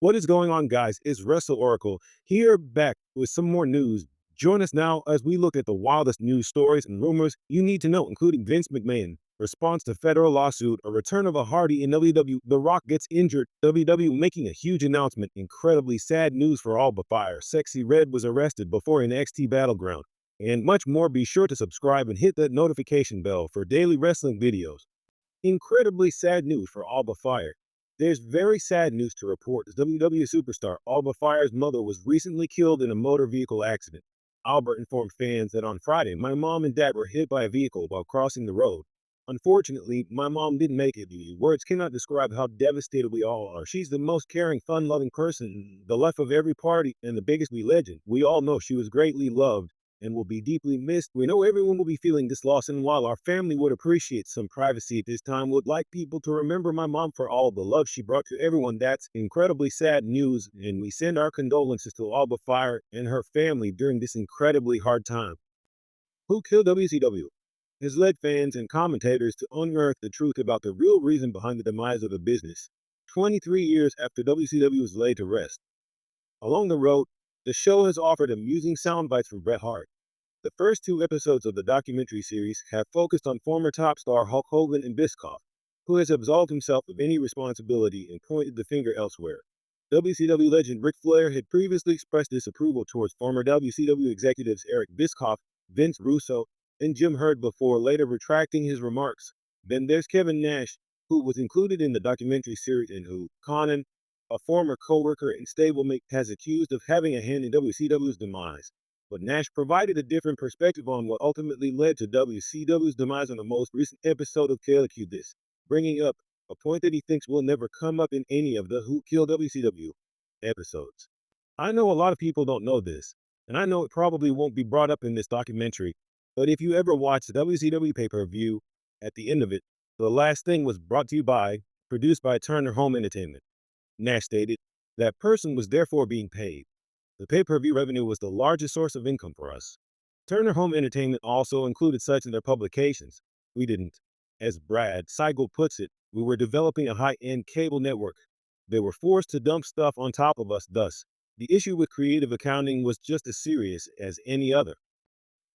What is going on, guys? It's Wrestle Oracle here back with some more news. Join us now as we look at the wildest news stories and rumors you need to know, including Vince McMahon, response to federal lawsuit, a return of a Hardy in WWE, The Rock gets injured, WWE making a huge announcement, incredibly sad news for Alba Fyre, Sexy Red was arrested before NXT Battleground, and much more. Be sure to subscribe and hit that notification bell for daily wrestling videos. Incredibly sad news for Alba Fyre. There's very sad news to report as WWE superstar Alba Fyre's mother was recently killed in a motor vehicle accident. Albert informed fans that on Friday, my mom and dad were hit by a vehicle while crossing the road. Unfortunately, my mom didn't make it. Words cannot describe how devastated we all are. She's the most caring, fun-loving person, the life of every party, and the biggest legend. We all know she was greatly loved and will be deeply missed. We know everyone will be feeling this loss, and while our family would appreciate some privacy at this time, would like people to remember my mom for all the love she brought to everyone. That's incredibly sad news, and we send our condolences to Alba Fyre and her family during this incredibly hard time. Who killed WCW? Has led fans and commentators to unearth the truth about the real reason behind the demise of the business. 23 years after WCW was laid to rest. Along the road, the show has offered amusing sound bites from Bret Hart. The first two episodes of the documentary series have focused on former top star Hulk Hogan and Bischoff, who has absolved himself of any responsibility and pointed the finger elsewhere. WCW legend Ric Flair had previously expressed disapproval towards former WCW executives Eric Bischoff, Vince Russo, and Jim Herd before later retracting his remarks. Then there's Kevin Nash, who was included in the documentary series and who Conan, a former co-worker and stablemate, has accused of having a hand in WCW's demise. But Nash provided a different perspective on what ultimately led to WCW's demise on the most recent episode of KLQ This, bringing up a point that he thinks will never come up in any of the Who Killed WCW episodes. I know a lot of people don't know this, and I know it probably won't be brought up in this documentary, but if you ever watched the WCW pay-per-view, at the end of it, the last thing was brought to you by, produced by Turner Home Entertainment. Nash stated, that person was therefore being paid. The pay-per-view revenue was the largest source of income for us. Turner Home Entertainment also included such in their publications. We didn't. As Brad Seigel puts it, we were developing a high-end cable network. They were forced to dump stuff on top of us, thus, the issue with creative accounting was just as serious as any other.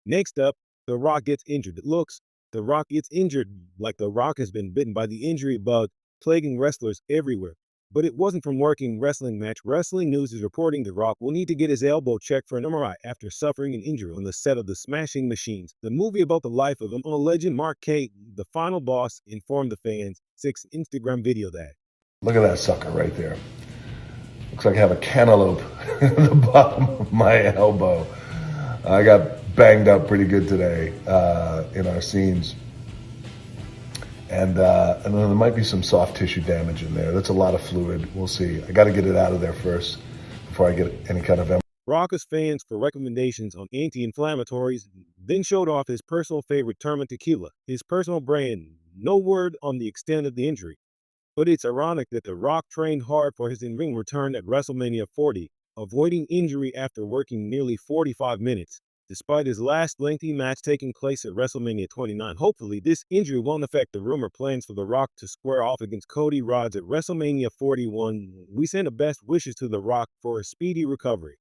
Next up, The Rock gets injured. It looks, The Rock gets injured like The Rock has been bitten by the injury bug, plaguing wrestlers everywhere. But it wasn't from working wrestling match. Wrestling News is reporting The Rock will need to get his elbow checked for an MRI after suffering an injury on the set of The Smashing Machines, the movie about the life of a legend. Mark K, the final boss, informed the fans. 6 Instagram video that. Look at that sucker right there. Looks like I have a cantaloupe at the bottom of my elbow. I got banged up pretty good today in our scenes. And there might be some soft tissue damage in there. That's a lot of fluid. We'll see. I got to get it out of there first before I get any kind of. Rock is fans for recommendations on anti-inflammatories, then showed off his personal favorite Terma tequila, his personal brand. No word on the extent of the injury. But it's ironic that The Rock trained hard for his in-ring return at WrestleMania 40, avoiding injury after working nearly 45 minutes, despite his last lengthy match taking place at WrestleMania 29. Hopefully, this injury won't affect the rumor plans for The Rock to square off against Cody Rhodes at WrestleMania 41. We send the best wishes to The Rock for a speedy recovery.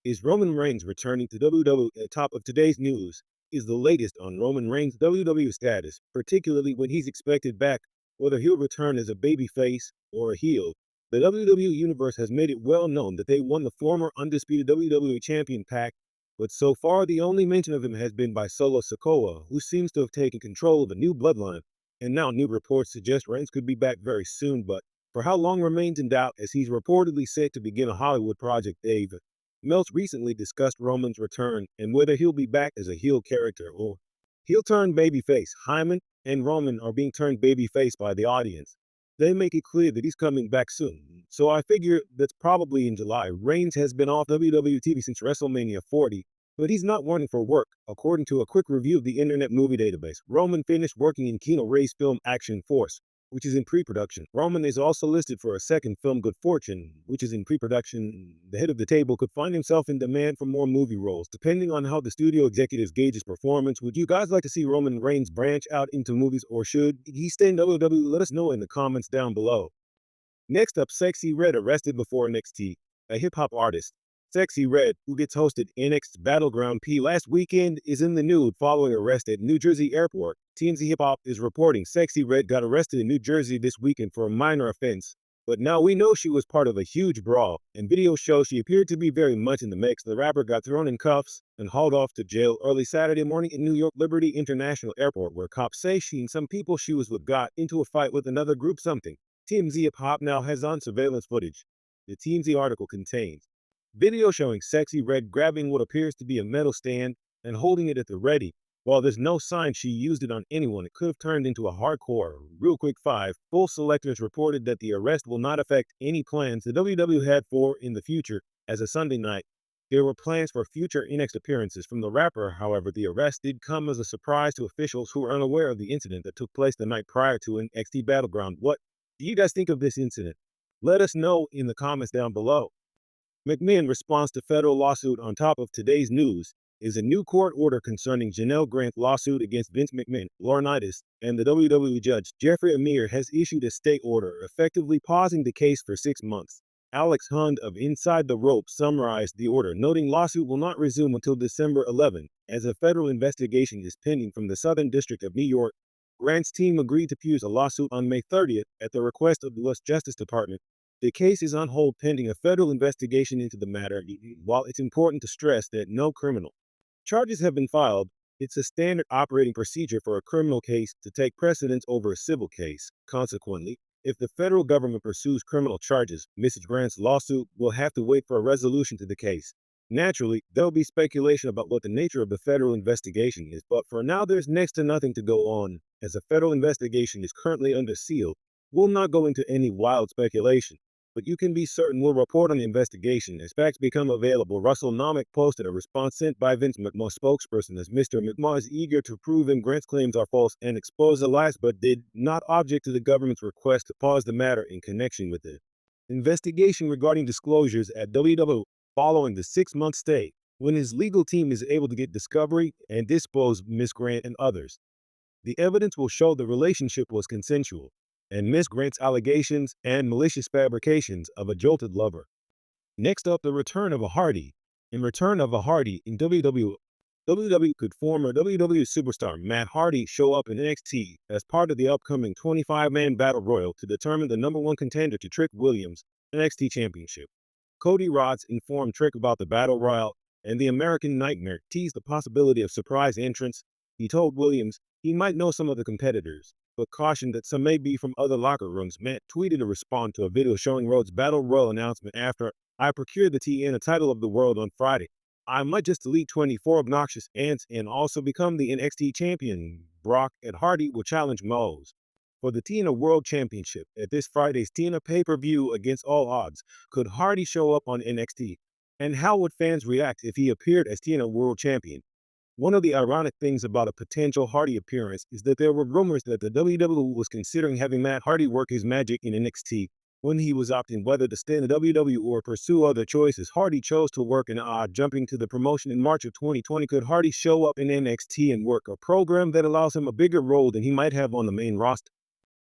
Is Roman Reigns returning to WWE? At the top of today's news is the latest on Roman Reigns' WWE status, particularly when he's expected back, whether he'll return as a babyface or a heel. The WWE Universe has made it well known that they won the former undisputed WWE Champion pack, but so far the only mention of him has been by Solo Sikoa, who seems to have taken control of the new bloodline, and now new reports suggest Reigns could be back very soon, but for how long remains in doubt, as he's reportedly set to begin a Hollywood project. Dave Meltz recently discussed Roman's return and whether he'll be back as a heel character or he'll turn babyface. Hyman and Roman are being turned babyface by the audience. They make it clear that he's coming back soon, so I figure that's probably in July. Reigns has been off WWE TV since WrestleMania 40, but he's not running for work. According to a quick review of the Internet Movie Database, Roman finished working in Keanu Reeves' film Action Force, which is in pre-production. Roman is also listed for a second film, Good Fortune, which is in pre-production. The head of the table could find himself in demand for more movie roles, depending on how the studio executives gauge his performance. Would you guys like to see Roman Reigns branch out into movies, or should he stay in WWE? Let us know in the comments down below. Next up, Sexy Red arrested before NXT, a hip-hop artist. Sexy Red, who gets hosted NXT Battleground P last weekend, is in the nude following arrest at New Jersey Airport. TMZ Hip Hop is reporting Sexy Red got arrested in New Jersey this weekend for a minor offense. But now we know she was part of a huge brawl, and videos show she appeared to be very much in the mix. The rapper got thrown in cuffs and hauled off to jail early Saturday morning in New York Liberty International Airport, where cops say she and some people she was with got into a fight with another group something. TMZ Hip Hop now has on surveillance footage. The TMZ article contains video showing Sexy Red grabbing what appears to be a metal stand and holding it at the ready. While there's no sign she used it on anyone, it could have turned into a hardcore. Real Quick 5 Full Selectors reported that the arrest will not affect any plans the WWE had for in the future. As a Sunday night, there were plans for future NXT appearances from the rapper. However, the arrest did come as a surprise to officials who were unaware of the incident that took place the night prior to NXT Battleground. What do you guys think of this incident? Let us know in the comments down below. McMahon responds to federal lawsuit. On top of today's news is a new court order concerning Janelle Grant's lawsuit against Vince McMahon, Laurinaitis, and the WWE judge. Jeffrey Amir has issued a stay order, effectively pausing the case for 6 months. Alex Hund of Inside the Rope summarized the order, noting lawsuit will not resume until December 11, as a federal investigation is pending from the Southern District of New York. Grant's team agreed to pursue a lawsuit on May 30th at the request of the U.S. Justice Department. The case is on hold pending a federal investigation into the matter. While it's important to stress that no criminal charges have been filed, it's a standard operating procedure for a criminal case to take precedence over a civil case. Consequently, if the federal government pursues criminal charges, Mrs. Grant's lawsuit will have to wait for a resolution to the case. Naturally, there'll be speculation about what the nature of the federal investigation is, but for now there's next to nothing to go on, as a federal investigation is currently under seal. We'll not go into any wild speculation, but you can be certain we'll report on the investigation as facts become available. Russell Namack posted a response sent by Vince McMahon spokesperson as Mr. McMahon is eager to prove him Grant's claims are false and expose the lies, but did not object to the government's request to pause the matter in connection with the investigation regarding disclosures at WWE following the 6-month stay, when his legal team is able to get discovery and dispose Ms. Grant and others. The evidence will show the relationship was consensual, and Ms. Grant's allegations and malicious fabrications of a jilted lover. Next up, the return of a Hardy. In return of a Hardy in WWE, could former WWE superstar Matt Hardy show up in NXT as part of the upcoming 25-man Battle Royal to determine the #1 contender to Trick Williams' NXT Championship. Cody Rhodes informed Trick about the Battle Royal, and the American Nightmare teased the possibility of surprise entrance. He told Williams he might know some of the competitors, but cautioned that some may be from other locker rooms. Matt tweeted to respond to a video showing Rhodes' Battle Royal announcement after, "I procured the TN a title of the world on Friday. I might just delete 24 obnoxious ants and also become the NXT champion. Brock and Hardy will challenge Moe's for the TNA World Championship at this Friday's TNA pay-per-view against all odds. Could Hardy show up on NXT? And how would fans react if he appeared as TNA World Champion?" One of the ironic things about a potential Hardy appearance is that there were rumors that the WWE was considering having Matt Hardy work his magic in NXT when he was opting whether to stay in the WWE or pursue other choices. Hardy chose to work in jumping to the promotion in March of 2020. Could Hardy show up in NXT and work a program that allows him a bigger role than he might have on the main roster?